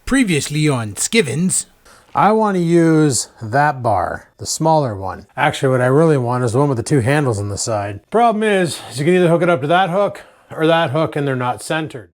Previously on Skivinz. I want to use that bar, the smaller one. Actually, what I really want is the one with the two handles on the side. Problem is you can either hook it up to that hook or that hook and they're not centered.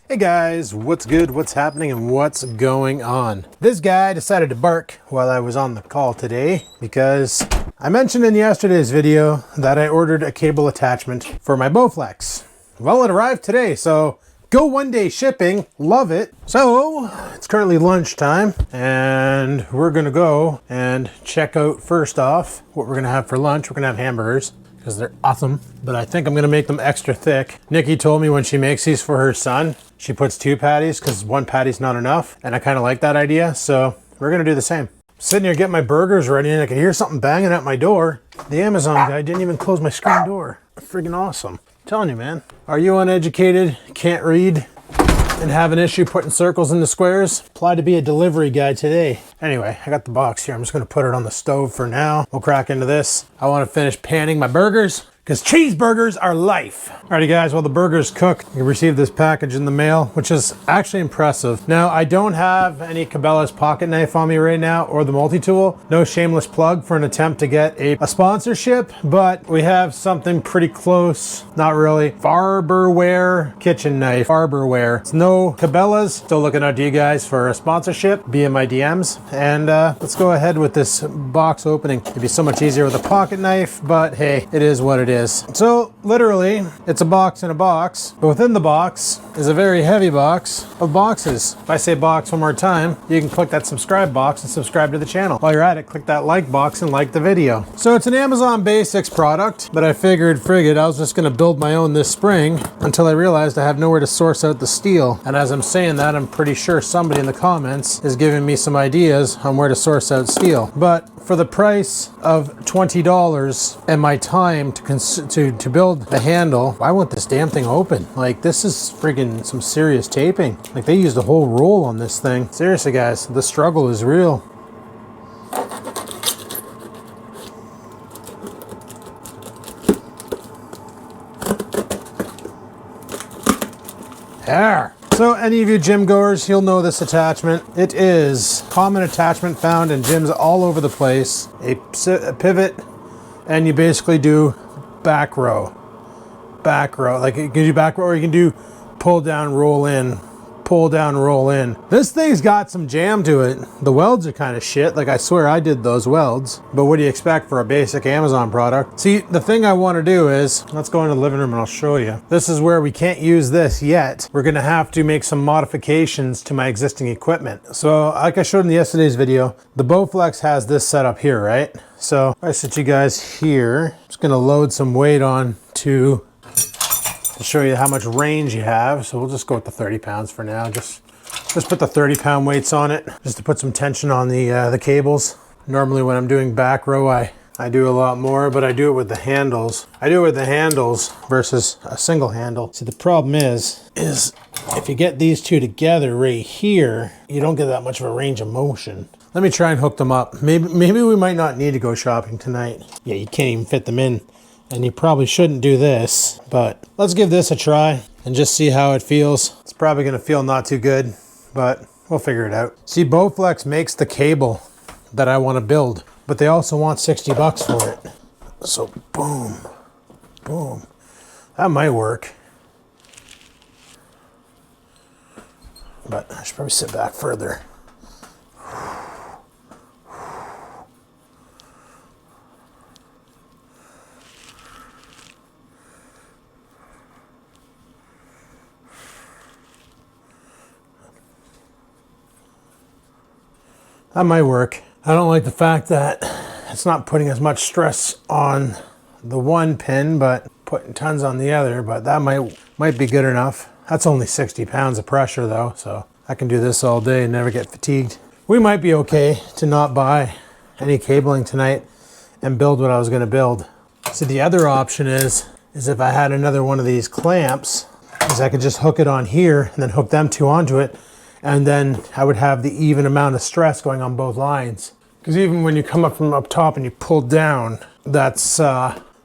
Hey guys, what's good, what's happening, and what's going on? This guy decided to bark while I was on the call today because I mentioned in yesterday's video that I ordered a cable attachment for my Bowflex. Well, it arrived today, so go one day shipping, love it. So it's currently lunchtime and we're gonna go and check out first off what we're gonna have for lunch. We're gonna have hamburgers because they're awesome, but I think I'm gonna make them extra thick. Nikki told me when she makes these for her son, she puts 2 patties because 1 patty's not enough, and I kind of like that idea, so we're gonna do the same. Sitting here getting my burgers ready and I can hear something banging at my door. The Amazon guy didn't even close my screen door. Friggin' awesome. I'm telling you, man. Are you uneducated, can't read, and have an issue putting circles into squares? Apply to be a delivery guy today. Anyway, I got the box here. I'm just gonna put it on the stove for now. We'll crack into this. I wanna finish panning my burgers because cheeseburgers are life. Alrighty guys, while the burger's cooked, you received this package in the mail, which is actually impressive. Now, I don't have any Cabela's pocket knife on me right now or the multi-tool. No shameless plug for an attempt to get a sponsorship, but we have something pretty close. Not really. Farberware kitchen knife. Farberware. It's no Cabela's. Still looking out to you guys for a sponsorship. Be in my DMs. And let's go ahead with this box opening. It'd be so much easier with a pocket knife, but hey, it is what it is. So literally it's a box in a box, but within the box is a very heavy box of boxes. If I say box one more time, you can click that subscribe box and subscribe to the channel. While you're at it, click that like box and like the video. So it's an Amazon Basics product, but I figured I was just gonna build my own this spring until I realized I have nowhere to source out the steel. And as I'm saying that, I'm pretty sure somebody in the comments is giving me some ideas on where to source out steel. But for the price of $20 and my time to build the handle, I want this damn thing open. Like, this is friggin' some serious taping. Like, they used a whole roll on this thing. Seriously guys, the struggle is real. There. So any of you gym goers, you'll know this attachment. It is a common attachment found in gyms all over the place. A pivot, and you basically do back row. Back row. Like, you can do back row or you can do pull down, roll in. Pull down, roll in. This thing's got some jam to it. The welds are kind of shit. Like, I swear I did those welds. But what do you expect for a basic Amazon product? See, the thing I want to do is, let's go into the living room and I'll show you. This is where we can't use this yet. We're going to have to make some modifications to my existing equipment. So, like I showed in yesterday's video, the Bowflex has this set up here, right? So, if I sit you guys here, I'm just going to load some weight on to show you how much range you have. So we'll just go with the 30 pounds for now. Just put the 30-pound weights on it just to put some tension on the cables. Normally when I'm doing back row, I do a lot more, but I do it with the handles. I do it with the handles versus a single handle. See, the problem is if you get these two together right here, you don't get that much of a range of motion. Let me try and hook them up. Maybe we might not need to go shopping tonight. Yeah, you can't even fit them in. And you probably shouldn't do this, but let's give this a try and just see how it feels. It's probably gonna feel not too good, but we'll figure it out. See, Bowflex makes the cable that I wanna build, but they also want 60 bucks for it. So boom, boom. That might work. But I should probably sit back further. That might work. I don't like the fact that it's not putting as much stress on the one pin, but putting tons on the other, but that might be good enough. That's only 60 pounds of pressure though, so I can do this all day and never get fatigued. We might be okay to not buy any cabling tonight and build what I was gonna build. So the other option is if I had another one of these clamps, is I could just hook it on here and then hook them two onto it, and then I would have the even amount of stress going on both lines. Because even when you come up from up top and you pull down, that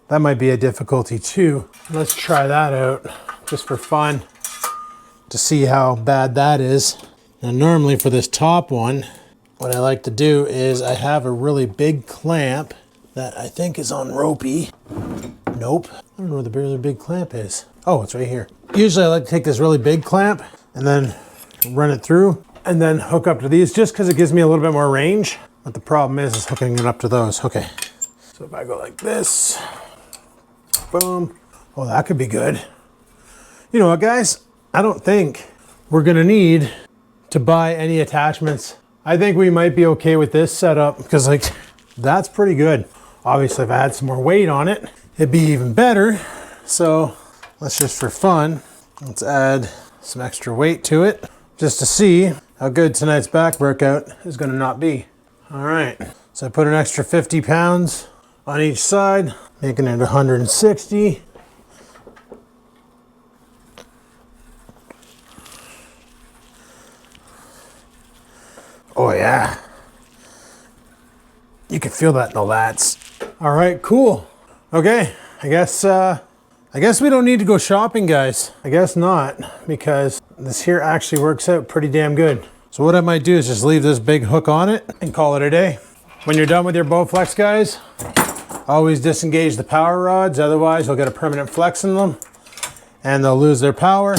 might be a difficulty too. Let's try that out just for fun to see how bad that is. Now normally for this top one, what I like to do is I have a really big clamp that I think is on ropey. Nope. I don't know where the really big clamp is. Oh, it's right here. Usually I like to take this really big clamp and then run it through and then hook up to these just because it gives me a little bit more range. But the problem is hooking it up to those. Okay. So if I go like this, boom. Oh, that could be good. You know what, guys? I don't think we're gonna need to buy any attachments. I think we might be okay with this setup because like that's pretty good. Obviously if I had some more weight on it, it'd be even better. So let's just for fun, let's add some extra weight to it just to see how good tonight's back workout is gonna not be. All right, so I put an extra 50 pounds on each side, making it 160. Oh yeah. You can feel that in the lats. All right, cool. Okay, I guess we don't need to go shopping, guys. I guess not, because this here actually works out pretty damn good. So what I might do is just leave this big hook on it and call it a day. When you're done with your Bowflex, guys, always disengage the power rods, otherwise you'll get a permanent flex in them and they'll lose their power.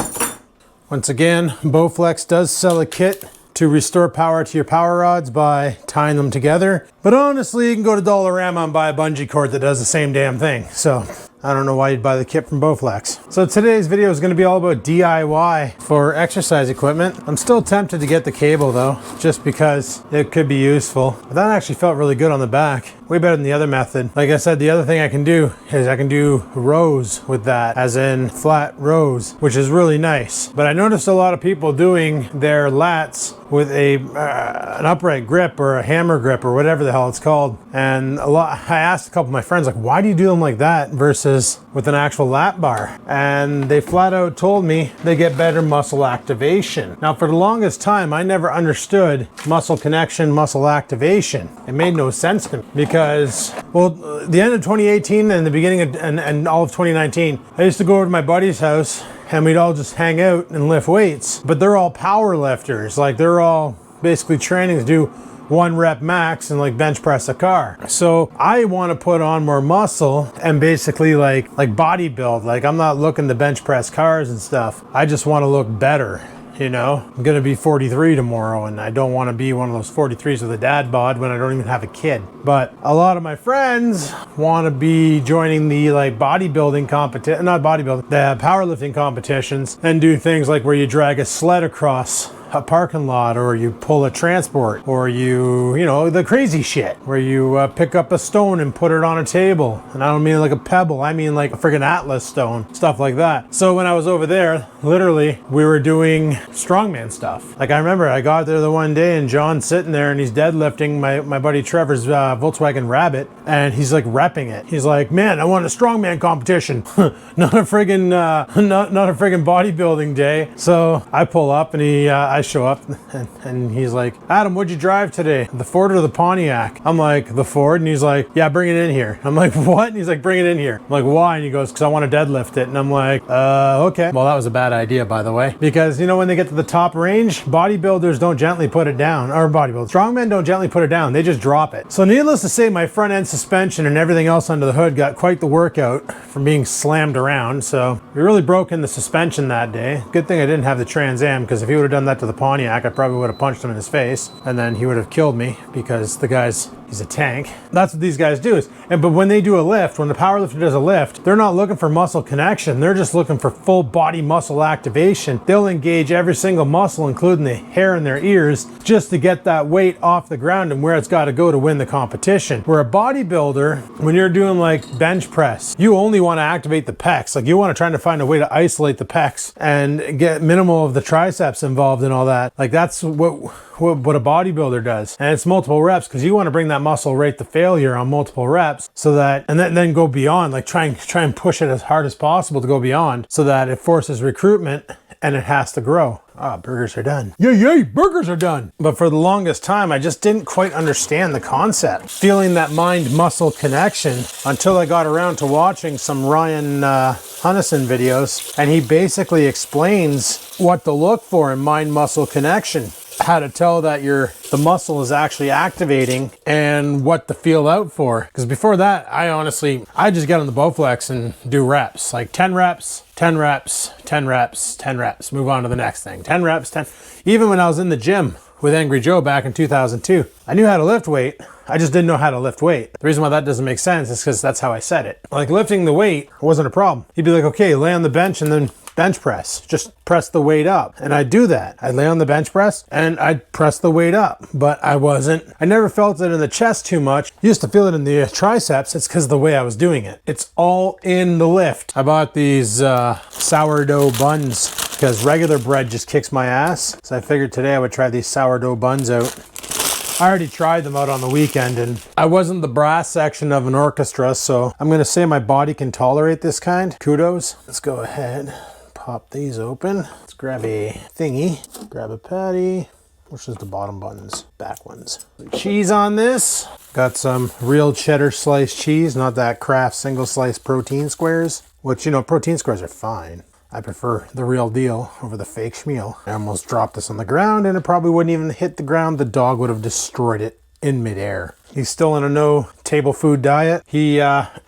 Once again, Bowflex does sell a kit to restore power to your power rods by tying them together. But honestly, you can go to Dollarama and buy a bungee cord that does the same damn thing. So I don't know why you'd buy the kit from Bowflex. So today's video is going to be all about DIY for exercise equipment. I'm still tempted to get the cable though, just because it could be useful. But that actually felt really good on the back. Way better than the other method. Like I said, the other thing I can do is I can do rows with that, as in flat rows, which is really nice. But I noticed a lot of people doing their lats with an upright grip or a hammer grip or whatever the hell it's called. And I asked a couple of my friends, like, why do you do them like that versus with an actual lat bar? And they flat out told me they get better muscle activation. Now, for the longest time, I never understood muscle connection, muscle activation. It made no sense to me because, well, the end of 2018 and the beginning of, and all of 2019, I used to go over to my buddy's house and we'd all just hang out and lift weights. But they're all power lifters. Like, they're all basically training to do 1 rep max and like bench press a car. So I want to put on more muscle and basically like body build. Like, I'm not looking to bench press cars and stuff. I just want to look better. You know, I'm gonna be 43 tomorrow and I don't want to be one of those 43s with a dad bod when I don't even have a kid. But a lot of my friends want to be joining the like bodybuilding competition, not bodybuilding, the powerlifting competitions, and do things like where you drag a sled across a parking lot, or you pull a transport, or you know, the crazy shit where you pick up a stone and put it on a table. And I don't mean like a pebble, I mean like a friggin' Atlas stone, stuff like that. So when I was over there, literally we were doing strongman stuff. Like, I remember I got there the one day and John's sitting there and he's deadlifting my buddy Trevor's Volkswagen Rabbit, and he's like repping it. He's like, man, I won a strongman competition. not a friggin' bodybuilding day. So I pull up and I show up and he's like, Adam, what'd you drive today? The Ford or the Pontiac? I'm like, the Ford. And he's like, yeah, bring it in here. I'm like, what? And he's like, bring it in here. I'm like, why? And he goes, because I want to deadlift it. And I'm like, okay. Well, that was a bad idea, by the way, because you know, when they get to the top range, bodybuilders don't gently put it down, or bodybuilders, strongmen don't gently put it down. They just drop it. So needless to say, my front end suspension and everything else under the hood got quite the workout from being slammed around. So we really broke in the suspension that day. Good thing I didn't have the Trans Am, because if he would have done that to the Pontiac, I probably would have punched him in his face and then he would have killed me, because the guy's, he's a tank. That's what these guys do. But when they do a lift, when the powerlifter does a lift, they're not looking for muscle connection. They're just looking for full body muscle activation. They'll engage every single muscle, including the hair in their ears, just to get that weight off the ground and where it's got to go to win the competition. Where a bodybuilder, when you're doing like bench press, you only want to activate the pecs. Like, you want to try to find a way to isolate the pecs and get minimal of the triceps involved and all that. Like, that's what a bodybuilder does. And it's multiple reps, because you want to bring that muscle rate to failure on multiple reps, so that, and then go beyond, like try and push it as hard as possible to go beyond, so that it forces recruitment and it has to grow. Burgers are done. Yay, burgers are done. But for the longest time, I just didn't quite understand the concept. Feeling that mind-muscle connection until I got around to watching some Ryan Hunnison videos, and he basically explains what to look for in mind-muscle connection. how to tell that the muscle is actually activating and what to feel out for. Because before that, I just get on the Bowflex and do reps, like 10 reps, 10 reps, 10 reps, 10 reps, move on to the next thing. 10 reps, 10. Even when I was in the gym with Angry Joe back in 2002, I knew how to lift weight. I just didn't know how to lift weight. The reason why that doesn't make sense is because that's how I said it. Like lifting the weight wasn't a problem. He'd be like, okay, lay on the bench and then bench press. Just press the weight up. And I'd do that. I'd lay on the bench press and I'd press the weight up. But I never felt it in the chest too much. Used to feel it in the triceps. It's because of the way I was doing it. It's all in the lift. I bought these sourdough buns because regular bread just kicks my ass. So I figured today I would try these sourdough buns out. I already tried them out on the weekend and I wasn't the brass section of an orchestra, so I'm gonna say my body can tolerate this kind. Kudos. Let's go ahead, pop these open. Let's grab a thingy, grab a patty. Which is the bottom buns, back ones. Cheese on this. Got some real cheddar sliced cheese, not that Kraft single slice protein squares, which, you know, protein squares are fine. I prefer the real deal over the fake schmeal. I almost dropped this on the ground and it probably wouldn't even hit the ground. The dog would have destroyed it in midair. He's still in a no table food diet. He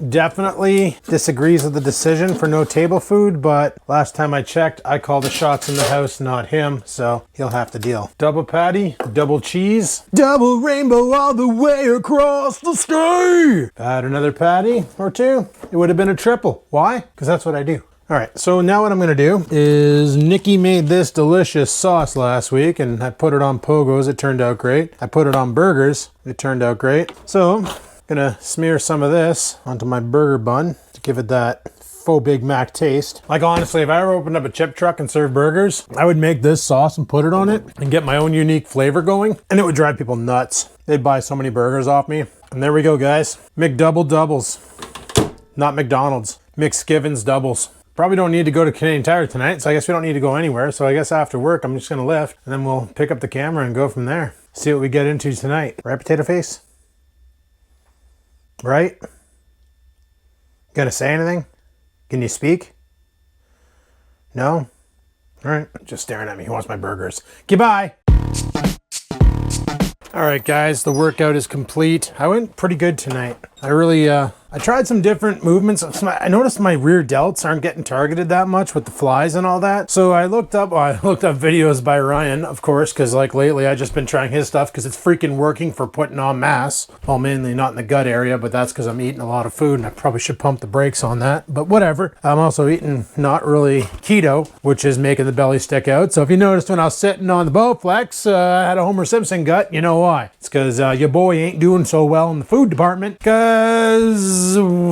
definitely disagrees with the decision for no table food, but last time I checked, I call the shots in the house, not him, so he'll have to deal. Double patty, double cheese, double rainbow all the way across the sky. If I had another patty or two, it would have been a triple. Why? Because that's what I do. All right, so now what I'm gonna do is Nikki made this delicious sauce last week and I put it on pogos, it turned out great. I put it on burgers, it turned out great. So I'm gonna smear some of this onto my burger bun to give it that faux Big Mac taste. Like honestly, if I ever opened up a chip truck and served burgers, I would make this sauce and put it on it and get my own unique flavor going and it would drive people nuts. They'd buy so many burgers off me. And there we go, guys. McDouble doubles, not McDonald's, Skivinz doubles. Probably don't need to go to Canadian Tire tonight, so I guess we don't need to go anywhere. So I guess after work, I'm just gonna lift and then we'll pick up the camera and go from there. See what we get into tonight. Right, potato face? Right? Gonna say anything? Can you speak? No? All right, just staring at me. He wants my burgers. Goodbye. All right, guys, the workout is complete. I went pretty good tonight. I tried some different movements. I noticed my rear delts aren't getting targeted that much with the flies and all that. So I looked up videos by Ryan, of course, because like lately I've just been trying his stuff because it's freaking working for putting on mass. Well, mainly not in the gut area, but that's because I'm eating a lot of food and I probably should pump the brakes on that. But whatever. I'm also eating not really keto, which is making the belly stick out. So if you noticed when I was sitting on the Bowflex, I had a Homer Simpson gut. You know why? It's because your boy ain't doing so well in the food department because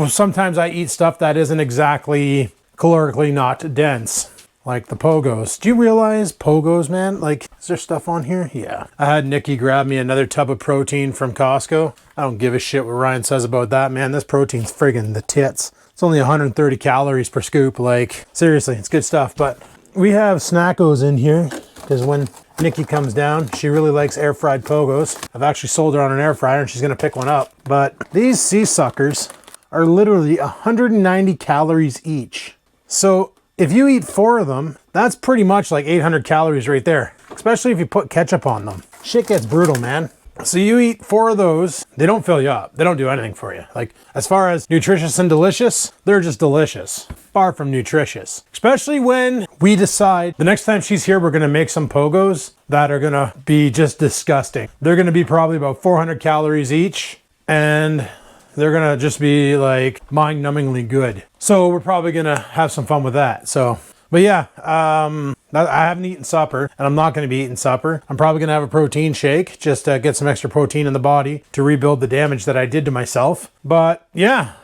sometimes I eat stuff that isn't exactly calorically not dense, like the pogos. Do you realize pogos, man? Like, is there stuff on here? Yeah. I had Nikki grab me another tub of protein from Costco. I don't give a shit what Ryan says about that, man. This protein's friggin' the tits. It's only 130 calories per scoop. Like, seriously, it's good stuff. But we have snackos in here because when Nikki comes down, she really likes air fried pogos. I've actually sold her on an air fryer and she's gonna pick one up. But these sea suckers are literally 190 calories each. So if you eat 4 of them, that's pretty much like 800 calories right there, especially if you put ketchup on them. Shit gets brutal, man. So you eat 4 of those, they don't fill you up. They don't do anything for you. Like, as far as nutritious and delicious, they're just delicious. Far from nutritious. Especially when we decide the next time she's here, we're gonna make some pogos that are gonna be just disgusting. They're gonna be probably about 400 calories each, and they're gonna just be like mind-numbingly good. So we're probably gonna have some fun with that. So, but yeah, I haven't eaten supper and I'm not gonna be eating supper. I'm probably gonna have a protein shake just to get some extra protein in the body to rebuild the damage that I did to myself. But yeah,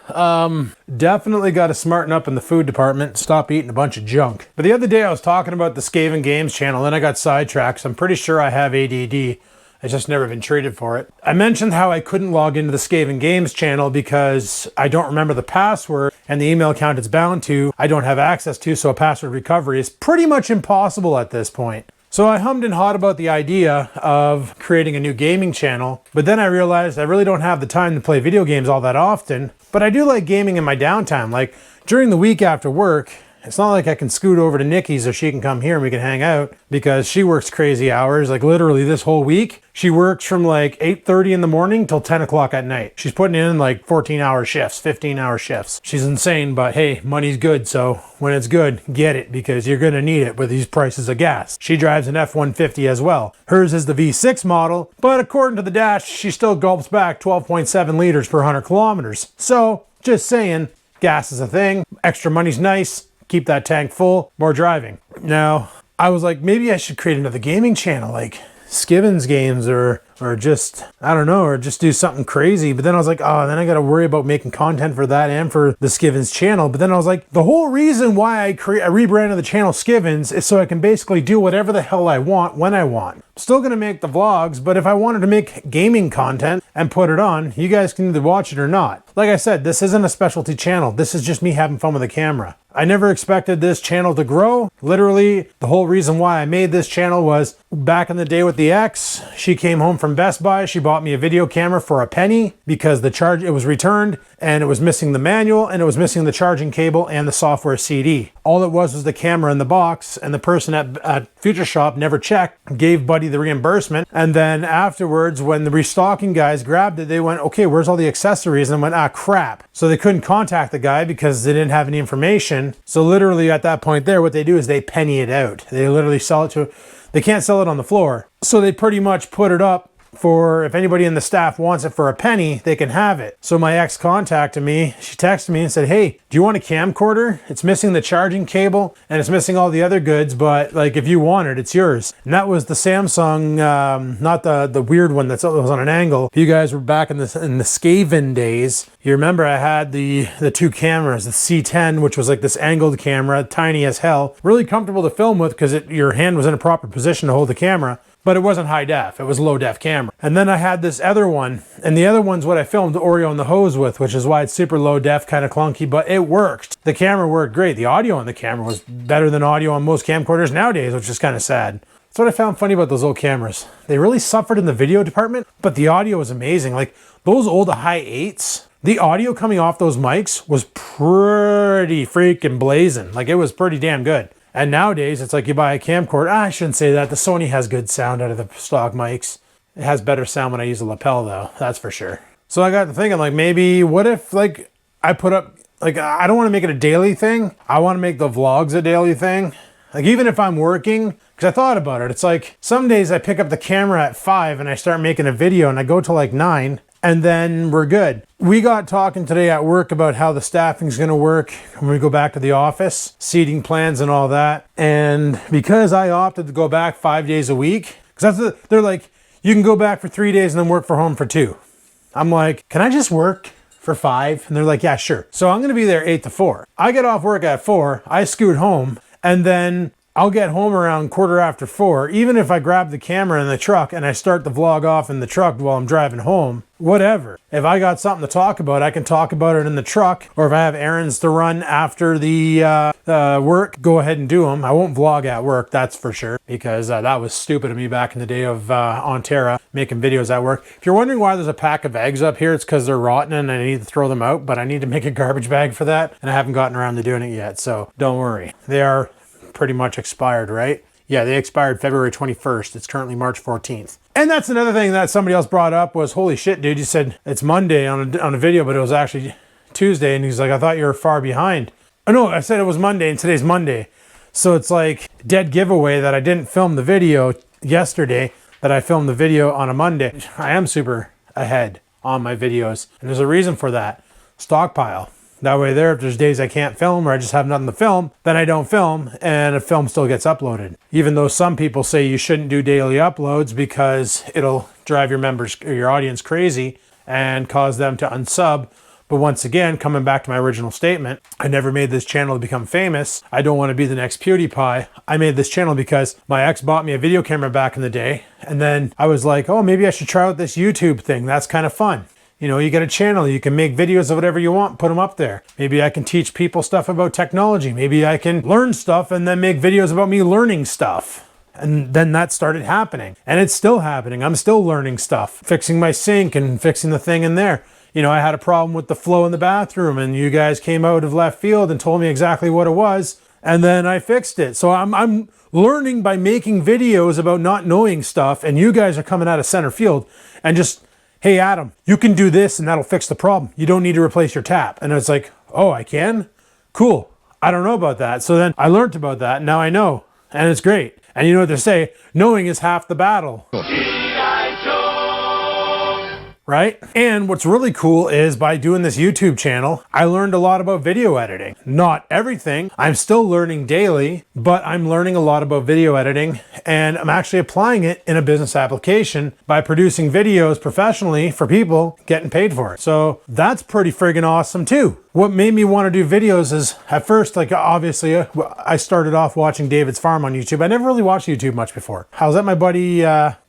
definitely got to smarten up in the food department, stop eating a bunch of junk. But the other day I was talking about the Skivinz channel, then I got sidetracked. So I'm pretty sure I have ADD. I just never been treated for it. I mentioned how I couldn't log into the Skivinz channel because I don't remember the password and the email account it's bound to, I don't have access to, so a password recovery is pretty much impossible at this point. So I hummed and hawed about the idea of creating a new gaming channel, but then I realized I really don't have the time to play video games all that often, but I do like gaming in my downtime. Like during the week after work, It's not like I can scoot over to Nikki's so she can come here and we can hang out, because she works crazy hours. Like literally this whole week, she works from like 8:30 in the morning till 10 o'clock at night. She's putting in like 14-hour shifts, 15-hour shifts. She's insane, but hey, money's good. So when it's good, get it, because you're going to need it with these prices of gas. She drives an F-150 as well. Hers is the V6 model, but according to the dash, she still gulps back 12.7 liters per 100 kilometers. So just saying, gas is a thing. Extra money's nice. Keep that tank full. More driving. Now, I was like, maybe I should create another gaming channel, like Skivinz games, or just, I don't know, or just do something crazy. But then I was like, oh, then I got to worry about making content for that and for the Skivinz channel. But then I was like, the whole reason why I rebranded the channel Skivinz is so I can basically do whatever the hell I want when I want. Still going to make the vlogs, but if I wanted to make gaming content and put it on, you guys can either watch it or not. Like I said, this isn't a specialty channel. This is just me having fun with the camera. I never expected this channel to grow. Literally, the whole reason why I made this channel was back in the day with the ex. She came home from Best Buy. She bought me a video camera for a penny because it was returned and it was missing the manual and it was missing the charging cable and the software CD. All it was the camera in the box, and the person at Future Shop never checked, gave Buddy the reimbursement. And then afterwards, when the restocking guys grabbed it, they went, okay, where's all the accessories? And went, ah, crap. So they couldn't contact the guy because they didn't have any information. So literally at that point there, what they do is they penny it out. They literally sell it they can't sell it on the floor. So they pretty much put it up for, if anybody in the staff wants it for a penny, they can have it. So my ex contacted me. She texted me and said, hey, do you want a camcorder? It's missing the charging cable and it's missing all the other goods, but like if you want it, it's yours. And that was the Samsung, not the weird one that was on an angle. If you guys were back in the Skivinz days, you remember I had the two cameras, the C10, which was like this angled camera, tiny as hell, really comfortable to film with because your hand was in a proper position to hold the camera. But it wasn't high def, it was low def camera. And then I had this other one, and the other one's what I filmed Oreo and the Hose with, which is why it's super low def, kind of clunky, but it worked. The camera worked great. The audio on the camera was better than audio on most camcorders nowadays, which is kind of sad. That's what I found funny about those old cameras. They really suffered in the video department, but the audio was amazing. Like those old high 8s, the audio coming off those mics was pretty freaking blazing. Like it was pretty damn good. And nowadays, it's like you buy a camcorder. I shouldn't say that. The Sony has good sound out of the stock mics. It has better sound when I use a lapel, though. That's for sure. So I got to thinking, like, maybe what if, like, I put up, like, I don't want to make it a daily thing. I want to make the vlogs a daily thing. Like, even if I'm working, because I thought about it. It's like, some days I pick up the camera at 5 and I start making a video and I go till like 9. And then we're good. We got talking today at work about how the staffing's gonna work when we go back to the office, seating plans and all that. And because I opted to go back 5 days a week, because they're like, you can go back for 3 days and then work from home for 2. I'm like, can I just work for 5? And they're like, yeah, sure. So I'm gonna be there 8 to 4. I get off work at 4, I scoot home, and then I'll get home around 4:15. Even if I grab the camera in the truck and I start the vlog off in the truck while I'm driving home, whatever. If I got something to talk about, I can talk about it in the truck. Or if I have errands to run after the work, go ahead and do them. I won't vlog at work, that's for sure, because that was stupid of me back in the day of Onterra, making videos at work. If you're wondering why there's a pack of eggs up here, it's because they're rotten and I need to throw them out, but I need to make a garbage bag for that, and I haven't gotten around to doing it yet, so don't worry. They are pretty much expired, right? Yeah, they expired February 21st. It's currently March 14th. And that's another thing that somebody else brought up was, holy shit, dude, you said it's Monday on a video, but it was actually Tuesday. And he's like, I thought you were far behind. Oh no, I said it was Monday and today's Monday. So it's like dead giveaway that I didn't film the video yesterday, that I filmed the video on a Monday. I am super ahead on my videos. And there's a reason for that. Stockpile. That way there, if there's days I can't film or I just have nothing to film, then I don't film and a film still gets uploaded. Even though some people say you shouldn't do daily uploads because it'll drive your members or your audience crazy and cause them to unsub. But once again, coming back to my original statement, I never made this channel to become famous. I don't want to be the next PewDiePie. I made this channel because my ex bought me a video camera back in the day. And then I was like, oh, maybe I should try out this YouTube thing. That's kind of fun. You know, you get a channel, you can make videos of whatever you want, put them up there. Maybe I can teach people stuff about technology. Maybe I can learn stuff and then make videos about me learning stuff. And then that started happening. And it's still happening. I'm still learning stuff, fixing my sink and fixing the thing in there. You know, I had a problem with the flow in the bathroom and you guys came out of left field and told me exactly what it was. And then I fixed it. So I'm learning by making videos about not knowing stuff, and you guys are coming out of center field and just, hey, Adam, you can do this and that'll fix the problem. You don't need to replace your tap. And it's like, oh, I can? Cool. I don't know about that. So then I learned about that. Now I know, and it's great. And you know what they say, knowing is half the battle. Right? And what's really cool is by doing this YouTube channel, I learned a lot about video editing. Not everything. I'm still learning daily, but I'm learning a lot about video editing, and I'm actually applying it in a business application by producing videos professionally for people getting paid for it. So that's pretty friggin' awesome too. What made me want to do videos is, at first, like obviously I started off watching David's Farm on YouTube. I never really watched YouTube much before. I was at my buddy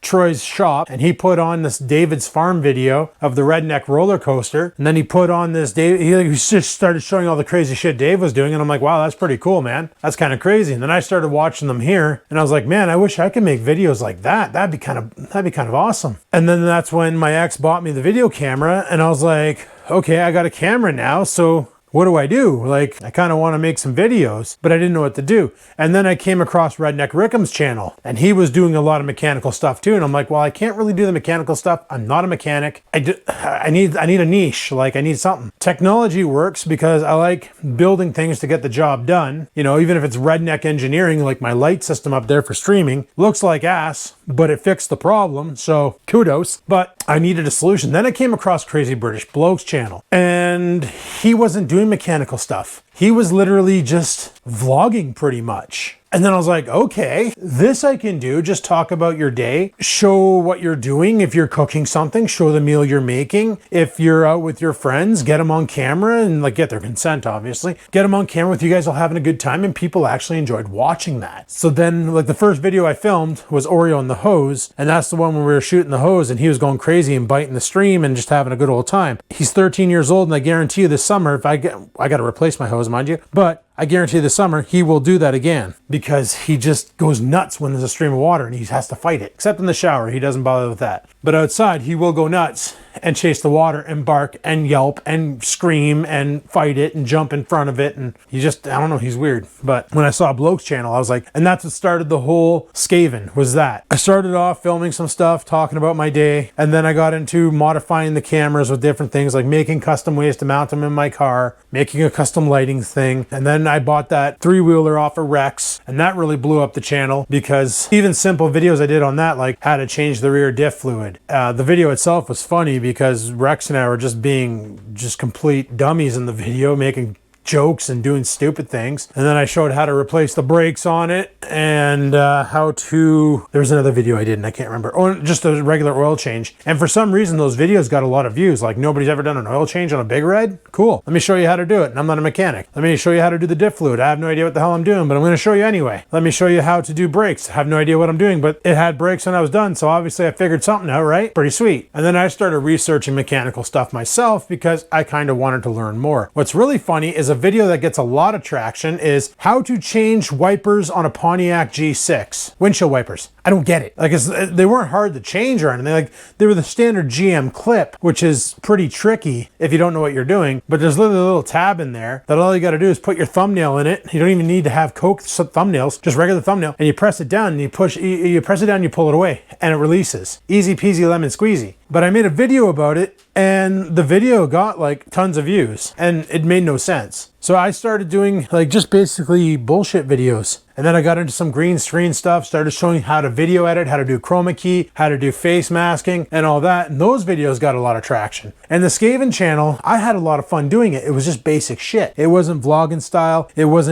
Troy's shop, and he put on this David's Farm video of the redneck roller coaster. And then he put on this he just started showing all the crazy shit Dave was doing. And I'm like, wow, that's pretty cool, man. That's kind of crazy. And then I started watching them here, and I was like, man, I wish I could make videos like that. That'd be kind of awesome. And then that's when my ex bought me the video camera, and I was like, okay, I got a camera now, so what do I do? Like, I kind of want to make some videos, but I didn't know what to do. And then I came across Redneck Rickham's channel, and he was doing a lot of mechanical stuff too. And I'm like, well, I can't really do the mechanical stuff. I'm not a mechanic. I need a niche. Like, I need something. Technology works because I like building things to get the job done. You know, even if it's redneck engineering, like my light system up there for streaming, looks like ass, but it fixed the problem. So kudos, but I needed a solution. Then I came across Crazy British Bloke's channel, and he wasn't doing mechanical stuff. He was literally just vlogging pretty much. And then I was like, okay, this I can do. Just talk about your day, show what you're doing. If you're cooking something, show the meal you're making. If you're out with your friends, get them on camera and like get their consent, obviously. Get them on camera with you guys all having a good time, and people actually enjoyed watching that. So then like the first video I filmed was Oreo and the hose, and that's the one where we were shooting the hose and he was going crazy and biting the stream and just having a good old time. He's 13 years old, and I guarantee you this summer, if I got to replace my hose, mind you, but I guarantee this summer he will do that again, because he just goes nuts when there's a stream of water and he has to fight it. Except in the shower, he doesn't bother with that. But outside, he will go nuts and chase the water and bark and yelp and scream and fight it and jump in front of it. And he just, I don't know, he's weird. But when I saw Bloke's channel, I was like, and that's what started the whole Skivinz, was that. I started off filming some stuff, talking about my day, and then I got into modifying the cameras with different things, like making custom ways to mount them in my car, making a custom lighting thing. And then I bought that 3-wheeler off of Rex, and that really blew up the channel, because even simple videos I did on that, like how to change the rear diff fluid. The video itself was funny because Rex and I were just being complete dummies in the video, making jokes and doing stupid things. And then I showed how to replace the brakes on it, and how to, there was another video I did and I can't remember. Oh, just a regular oil change. And for some reason those videos got a lot of views. Like, nobody's ever done an oil change on a big red? Cool. Let me show you how to do it. And I'm not a mechanic. Let me show you how to do the diff fluid. I have no idea what the hell I'm doing, but I'm going to show you anyway. Let me show you how to do brakes. I have no idea what I'm doing, but it had brakes when I was done, so obviously I figured something out, right? Pretty sweet. And then I started researching mechanical stuff myself because I kind of wanted to learn more. What's really funny is a video that gets a lot of traction is how to change wipers on a Pontiac G6. Windshield wipers. I don't get it. Like, they weren't hard to change or anything. Like, they were the standard GM clip, which is pretty tricky if you don't know what you're doing. But there's literally a little tab in there that all you got to do is put your thumbnail in it. You don't even need to have Coke thumbnails, just regular thumbnail, and you press it down and you press it down and you pull it away and it releases. Easy peasy lemon squeezy. But I made a video about it, and the video got like tons of views, and it made no sense. So I started doing like just basically bullshit videos. And then I got into some green screen stuff, started showing how to video edit, how to do chroma key, how to do face masking and all that. And those videos got a lot of traction. And the Skivinz channel, I had a lot of fun doing it. It was just basic shit. It wasn't vlogging style. It was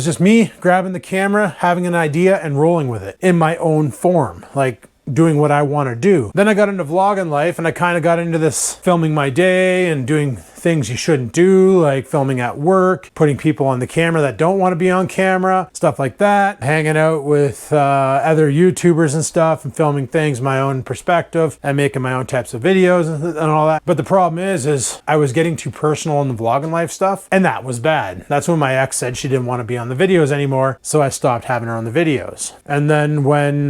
just me grabbing the camera, having an idea and rolling with it in my own form. Like, doing what I want to do. Then I got into vlogging life, and I kind of got into this filming my day and doing things you shouldn't do, like filming at work, putting people on the camera that don't want to be on camera, stuff like that, hanging out with other YouTubers and stuff and filming things my own perspective and making my own types of videos and all that. But the problem is I was getting too personal in the vlogging life stuff, and that was bad. That's when my ex said she didn't want to be on the videos anymore, so I stopped having her on the videos. And then when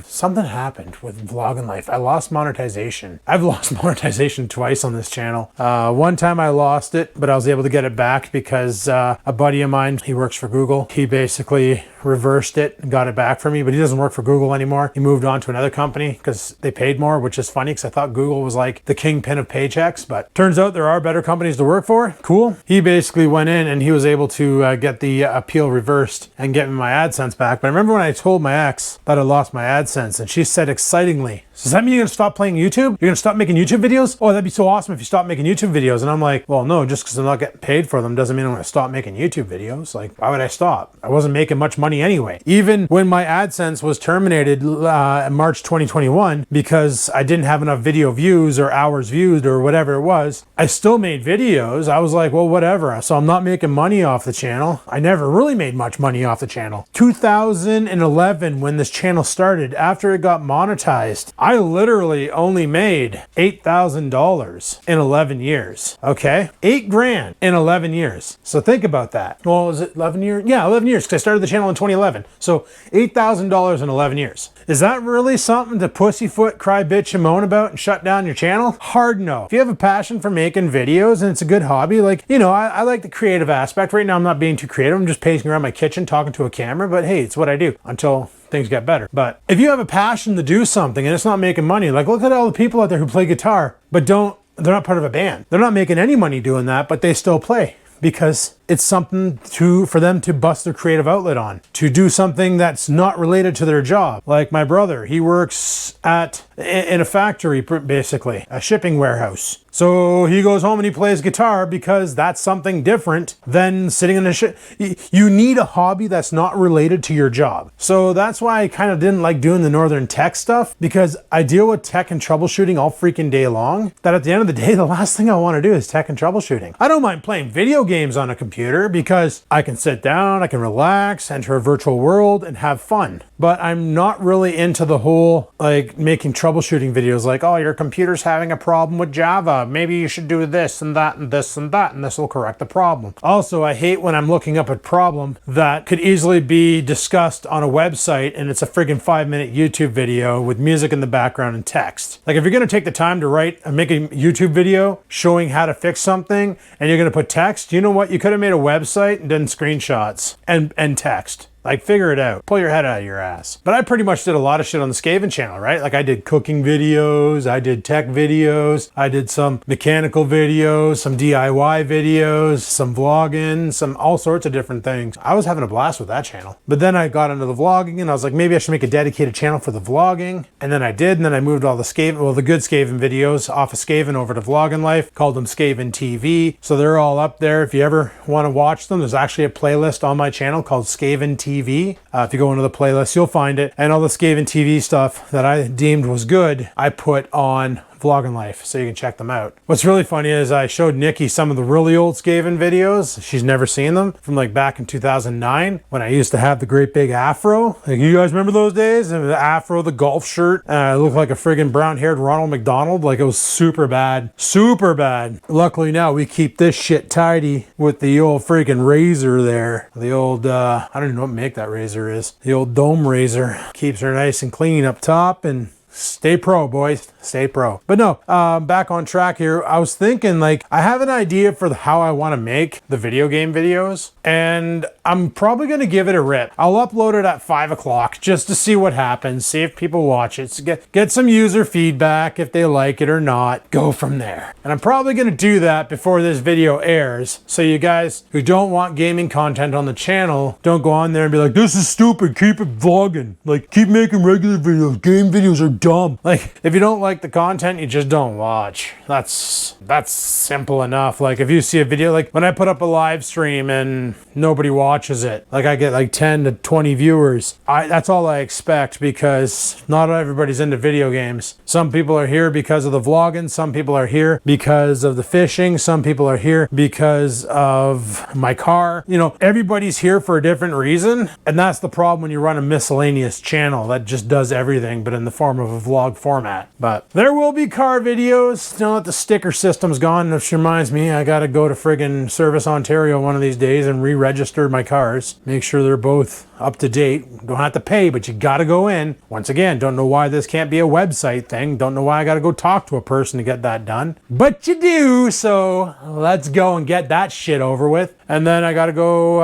something happened, happened with vlogging life. I lost monetization. I've lost monetization twice on this channel. One time I lost it, but I was able to get it back because a buddy of mine, he works for Google. He basically reversed it and got it back for me, but he doesn't work for Google anymore. He moved on to another company because they paid more, which is funny because I thought Google was like the kingpin of paychecks, but turns out there are better companies to work for. Cool. He basically went in and he was able to get the appeal reversed and get me my AdSense back. But I remember when I told my ex that I lost my AdSense, and she said excitingly, does that mean you're gonna stop playing YouTube? You're gonna stop making YouTube videos? Oh, that'd be so awesome if you stop making YouTube videos. And I'm like, well, no, just because I'm not getting paid for them doesn't mean I'm gonna stop making YouTube videos. Like, why would I stop? I wasn't making much money anyway. Even when my AdSense was terminated in March 2021 because I didn't have enough video views or hours viewed or whatever it was, I still made videos. I was like, well, whatever. So I'm not making money off the channel. I never really made much money off the channel. 2011, when this channel started, after it got monetized, I literally only made $8,000 in 11 years. Okay? 8 grand in 11 years. So think about that. Well, is it 11 years? Yeah, 11 years because I started the channel in 2011. So $8,000 in 11 years. Is that really something to pussyfoot, cry, bitch, and moan about and shut down your channel? Hard no. If you have a passion for making videos and it's a good hobby, like, you know, I like the creative aspect. Right now I'm not being too creative. I'm just pacing around my kitchen talking to a camera, but hey, it's what I do until things get better. But if you have a passion to do something and it's not making money, like look at all the people out there who play guitar, but they're not part of a band. They're not making any money doing that, but they still play because it's something for them to bust their creative outlet on, to do something that's not related to their job. Like my brother, he works in a factory, basically, a shipping warehouse. So he goes home and he plays guitar because that's something different than sitting in a ship. You need a hobby that's not related to your job. So that's why I kind of didn't like doing the Northern Tech stuff, because I deal with tech and troubleshooting all freaking day long, that at the end of the day, the last thing I want to do is tech and troubleshooting. I don't mind playing video games on a computer because I can sit down, I can relax, enter a virtual world and have fun. But I'm not really into the whole like making troubleshooting videos like, oh, your computer's having a problem with Java. Maybe you should do this and that and this and that, and this will correct the problem. Also, I hate when I'm looking up a problem that could easily be discussed on a website and it's a friggin' 5-minute YouTube video with music in the background and text. Like if you're gonna take the time to write and make a YouTube video showing how to fix something and you're gonna put text, you know what? You could have made a website and done screenshots and text. Like, figure it out. Pull your head out of your ass. But I pretty much did a lot of shit on the Skivinz channel, right? Like, I did cooking videos, I did tech videos, I did some mechanical videos, some DIY videos, some vlogging, some all sorts of different things. I was having a blast with that channel. But then I got into the vlogging and I was like, maybe I should make a dedicated channel for the vlogging. And then I did, and then I moved all the the good Skivinz videos off of Skivinz over to Vlogging Life, called them Skivinz TV. So they're all up there. If you ever want to watch them, there's actually a playlist on my channel called Skivinz TV. If you go into the playlist, you'll find it. And all the Skivinz TV stuff that I deemed was good, I put on Vlogging Life, so you can check them out. What's really funny is I showed Nikki some of the really old Skivinz videos. She's never seen them, from like back in 2009 when I used to have the great big afro. Like, you guys remember those days? And the afro, the golf shirt, I looked like a friggin' brown-haired Ronald McDonald. Like, it was super bad. Super bad. Luckily now we keep this shit tidy with the old freaking razor there. The old, I don't even know what make that razor is. The old dome razor. Keeps her nice and clean up top, and stay pro, boys. Stay pro. But no, back on track here. I was thinking, like, I have an idea for how I want to make the video game videos, and I'm probably going to give it a rip. I'll upload it at 5 o'clock just to see what happens, see if people watch it, so get some user feedback, if they like it or not, go from there. And I'm probably going to do that before this video airs, so you guys who don't want gaming content on the channel don't go on there and be like, this is stupid, keep it vlogging. Like, keep making regular videos. Game videos are dumb. Like, if you don't like the content, you just don't watch. That's simple enough. Like, if you see a video, like when I put up a live stream and nobody watches it, like I get like 10 to 20 viewers, that's all I expect, because not everybody's into video games. Some people are here because of the vlogging, some people are here because of the fishing, some people are here because of my car. You know, everybody's here for a different reason, and that's the problem when you run a miscellaneous channel that just does everything but in the form of of a vlog format. But there will be car videos now that the sticker system's gone, which reminds me, I gotta go to friggin' Service Ontario one of these days and re-register my cars. Make sure they're both up to date. Don't have to pay, but you gotta go in. Once again, don't know why this can't be a website thing. Don't know why I gotta go talk to a person to get that done. But you do, so let's go and get that shit over with. And then I gotta go,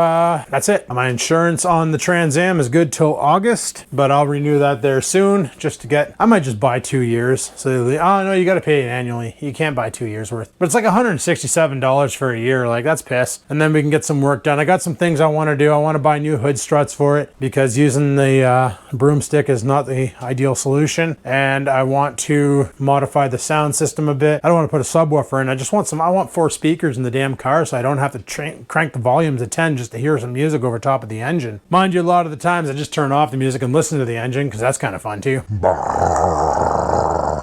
that's it. My insurance on the Trans Am is good till August, but I'll renew that there soon just to get, I might just buy 2 years. So, oh no, you gotta pay it annually. You can't buy 2 years worth. But it's like $167 for a year, like that's piss. And then we can get some work done. I got some things I wanna do. I wanna buy new hood struts for it because using the broomstick is not the ideal solution. And I want to modify the sound system a bit. I don't wanna put a subwoofer in. I want 4 speakers in the damn car so I don't have to crank the volume to 10 just to hear some music over top of the engine. Mind you, a lot of the times I just turn off the music and listen to the engine because that's kind of fun too.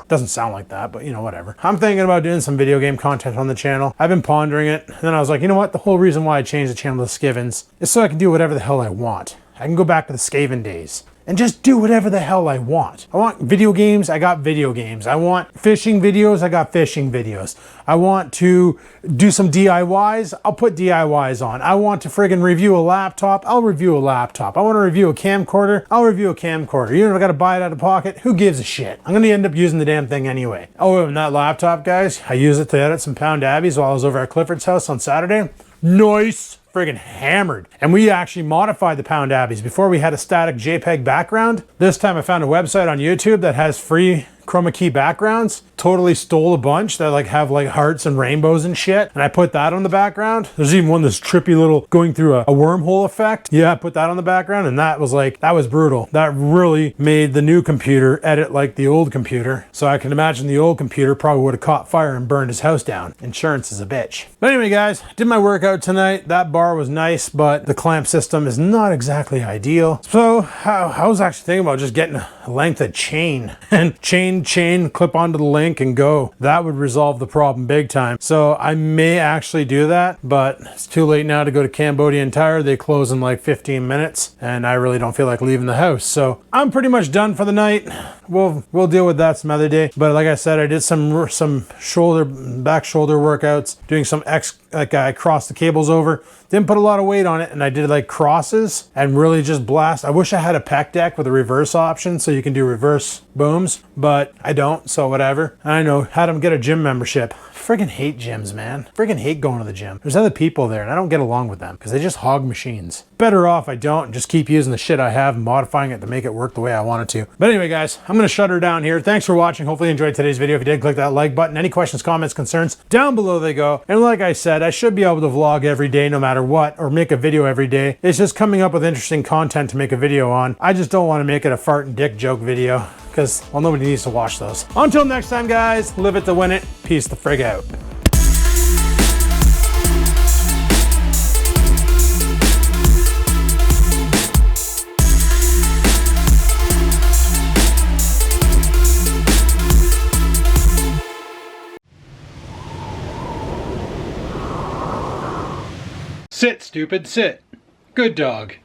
Doesn't sound like that, but you know, whatever. I'm thinking about doing some video game content on the channel. I've been pondering it, and then I was like, you know what? The whole reason why I changed the channel to Skivinz is so I can do whatever the hell I want. I can go back to the Skivinz days and just do whatever the hell I want. I want video games, I got video games. I want fishing videos, I got fishing videos. I want to do some DIYs, I'll put DIYs on. I want to friggin' review a laptop, I'll review a laptop. I want to review a camcorder, I'll review a camcorder. Even if I gotta buy it out of pocket, who gives a shit? I'm gonna end up using the damn thing anyway. Oh, and that laptop, guys, I use it to edit some Pound Abbeys while I was over at Clifford's house on Saturday. Nice! Friggin' hammered. And we actually modified the Pound Abbeys. Before we had a static JPEG background. This time I found a website on YouTube that has free chroma key backgrounds. Totally stole a bunch that like have like hearts and rainbows and shit. And I put that on the background. There's even one that's trippy little going through a wormhole effect. Yeah, I put that on the background and that was brutal. That really made the new computer edit like the old computer. So I can imagine the old computer probably would have caught fire and burned his house down. Insurance is a bitch. But anyway, guys, did my workout tonight. That bar was nice, but the clamp system is not exactly ideal. So I was actually thinking about just getting a length of chain and chain, clip onto the link and go. That would resolve the problem big time. So I may actually do that, but it's too late now to go to Cambodian Tire. They close in like 15 minutes and I really don't feel like leaving the house. So I'm pretty much done for the night. We'll deal with that some other day. But like I said, I did some back shoulder workouts, doing some I crossed the cables over. Didn't put a lot of weight on it, and I did like crosses and really just blast. I wish I had a pec deck with a reverse option so you can do reverse booms, but I don't, so whatever. And I know how to get a gym membership. Friggin' hate gyms, man. Friggin' hate going to the gym. There's other people there and I don't get along with them because they just hog machines. Better off I don't and just keep using the shit I have and modifying it to make it work the way I want it to. But anyway, guys, I'm gonna shut her down here. Thanks for watching. Hopefully you enjoyed today's video. If you did, click that like button. Any questions, comments, concerns, down below they go. And like I said, I should be able to vlog every day no matter what, or make a video every day. It's just coming up with interesting content to make a video on. I just don't want to make it a fart and dick joke video because, well, nobody needs to watch those. Until next time, guys, live it to win it. Peace the frig out. Sit, stupid, sit. Good dog.